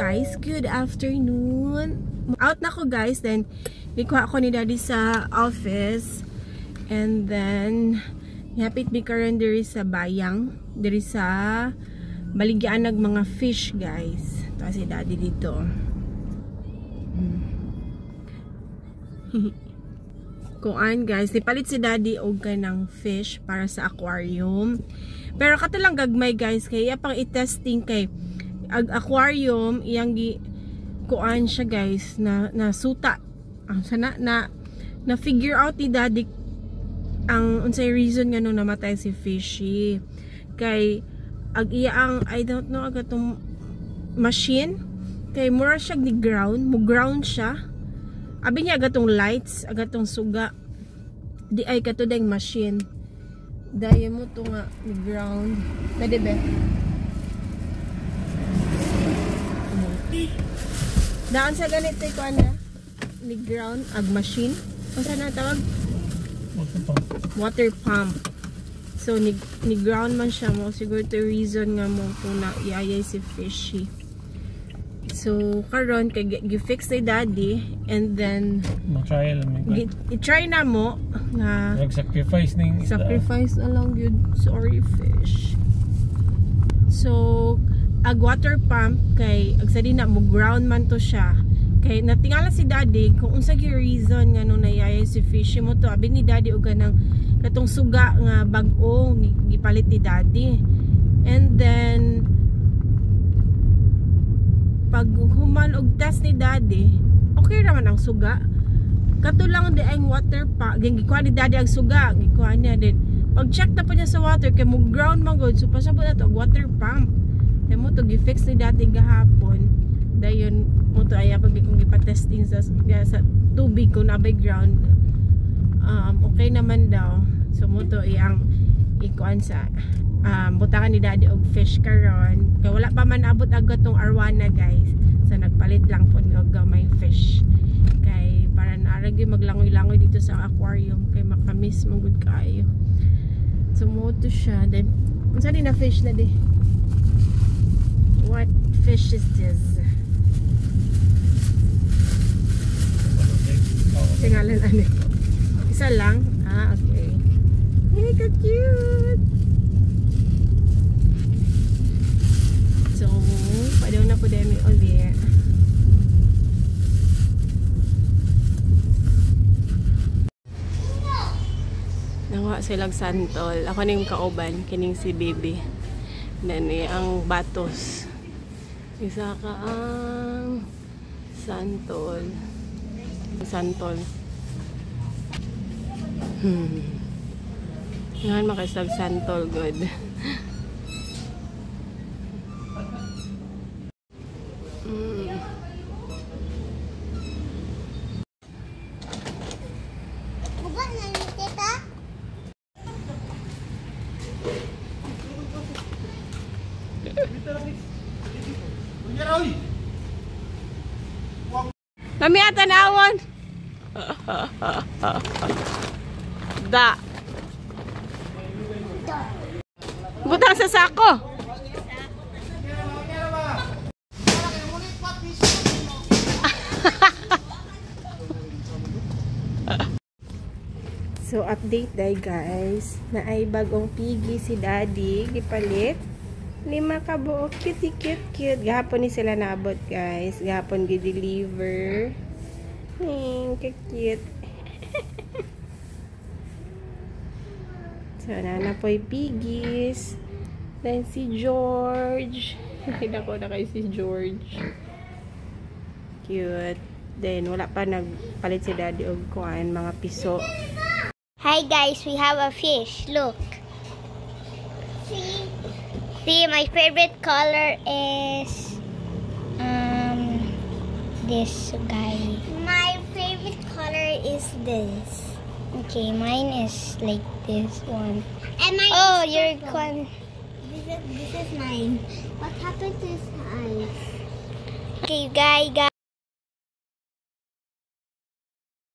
guys, good afternoon. Out na ko guys, then likuha ko ni daddy sa office, and then hapit mi karon diri sa bayang, diri sa baligyan nag mga fish guys. Ito si daddy dito. Kuan guys, nipalit si daddy og kanang fish para sa aquarium. Pero kato lang gagmay guys, kaya pang i-testing kay aquarium iyang kuan siya guys na suta. Sana na figure out ni daddy ang unsay reason nga nung namatay si fishy. Kay iya ang I don't know agatong machine kay mura siya ni ground, mo ground siya. Abi niya agatong lights, agatong suga. Di ay kato dang machine. Daya mo to nga ni ground. Pwede ba? Daan sa ganito ko na ni ground ag machine. O sana tawag? Water pump. So ni ground man siya mo siguro to reason nga mo kung na iayay si fishy. So karon kay gi-fix ni daddy, and then i-try na mo nga sacrifice ning sacrifice na lang yun. Sorry fish. So ag water pump kay ag sa di na mo ground man to siya. Kay natingala si daddy kung unsa gyud reason nga nung nayayay si fishy mo to. Abi ni daddy og ganang katong suga nga bag-o gipalit ni daddy. And then pag human og test ni daddy, okay raman ang suga. Kato lang di ang water pa, gikuha ni daddy ang suga, gikuha niya din. Pag check na pa niya sa water kay mo ground man gud, so pasabot na to water pump. Kay mo to gi-fix ni daddy gahapon. Dayon mo to aya pag kung gipa-testing sa tubig kung nabay ground. Okay naman daw. So mo to iyang ikuan sa butangan ni daddy og fish karon. Kaya wala pa man abot agad tong arwana guys. So nagpalit lang po og gamay fish. Kay para naaragi maglangoy-langoy dito sa aquarium kay makamiss man gud kaayo. So mo to siya. Then unsa din na fish na di? What fish is this? Tingalan ano? Isa lang? Ah, okay. Hey, ka-cute! So, pwede na po demi ulit. Nawa silang santol. Ako na yung kauban, kining si baby. Nani, ang batos. Isa ka ang santol. Santol. Ngayon makisag santol good. Mami atanawon. Da. Butang sa sako. So update day guys. Naay bagong pigi si daddy gipalit. 5 ka buok, cute. Gahapon ni sila naabot guys. Gahapon gi-deliver. Cute. So nana po'y piggies. Then si George. Nakita ko na kay si George. Cute. Then wala pa nagpalit si daddy og kuan mga piso. Hi guys, we have a fish. Look. See, my favorite color is this guy. My favorite color is this. Okay, mine is like this one. And mine is your one. This is mine. What happened to his eyes? Okay, guys.